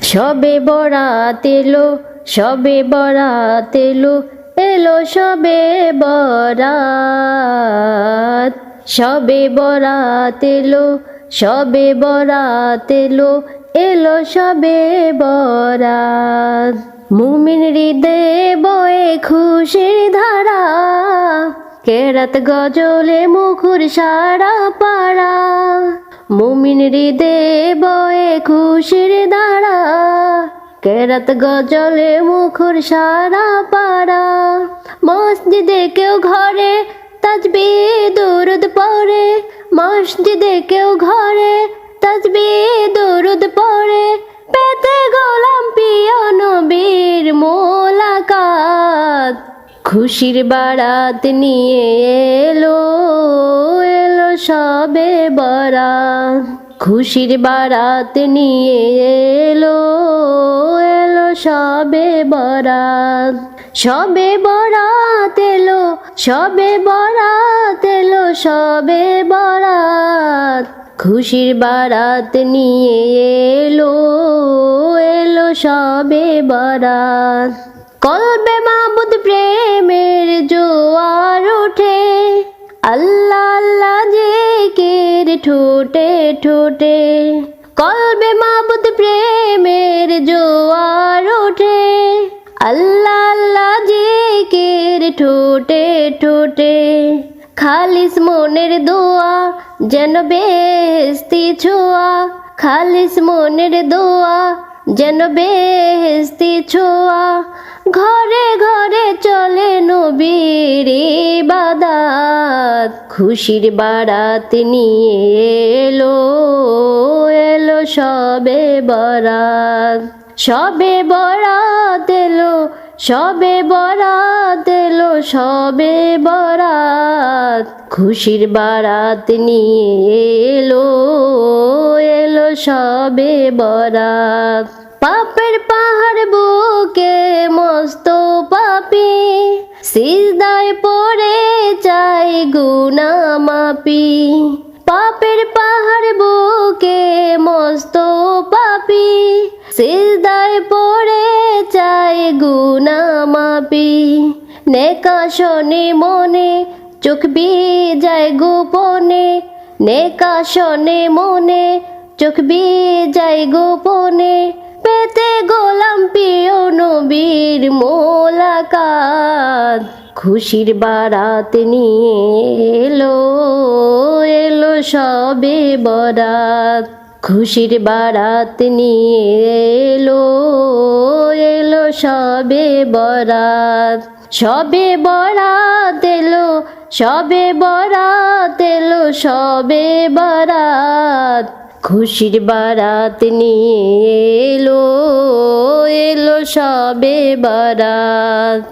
সবে বরাত এলো, সবে বরাত এলো, এলো সবে বরাত। সবে বরাত এলো, সবে বরাত এলো, এলো সবে বরাত। মুমিন হৃদয়ে বয়ে খুশির ধারা, কেরাত গজলে মুখর সারা পাড়া। মুমিন হৃদয়ে বয়ে খুশির ধারা, কেরাত গজলে মুখর সারা পাড়া। মসজিদে কেউ ঘরে তাসবিহ দুরুদ পড়ে, মসজিদে কেউ ঘরে তাসবিহ দুরুদ পড়ে, পেতে গোলাম প্রিয় নবীর মোলাকাত। খুশির বারাত নিয়ে এলো, এলো সবে বরাত। খুশির বারাত নিয়ে এলো, এলো সবে বরাত। সবে বরাত এলো, সবে বরাত এলো, সবে বরাত। খুশির বারাত নিয়ে এলো, এলো সবে বরাত। কলবে মাবুদ প্রেমের জোয়ার ওঠে, আল্লাহ আল্লাহ জিকির ঠোঁটে ঠোঁটে। কলবে মাবুদ প্রেমের জোয়ার ওঠে, আল্লাহ আল্লাহ জিকির ঠোঁটে ঠোঁটে। খালিস মনের দোয়া যেন বেহেশতি ছোঁয়া, খালিস মনের দোয়া যেন বেহেশতি ছোঁয়া। ঘরে ঘরে চলে নবীর ইবাদত। খুশির বারাত নিয়ে এলো, এলো সবে বরাত। সবে বরাত এলো, সবে বরাত এলো, সবে বরাত। খুশির বারাত নিয়ে এলো, এলো সবে বরাত। পাপের পাহাড় বুকে মস্ত পাপী, সিজদায় পড়ে চাই গুনাহ মাপি। পাপের পাহাড় বুকে মস্ত পাপী, সিজদায় পড়ে চাই গুনাহ মাপি। নেকা শোনে মনে চোখ যায় গোপনে, নেকা শোনে মনে চোখ যায় গোপনে, পেতে গোলাম প্রিয় নবীর মোলাকাত। খুশির বারাত নিয়ে এলো, এলো সবে বরাত। খুশির বারাত নিয়ে এলো, এলো সবে বরাত। সবে বরাত এলো, সবে বরাত এলো, সবে বরাত। খুশির বারাত নিয়ে এলো, এলো সবে বরাত।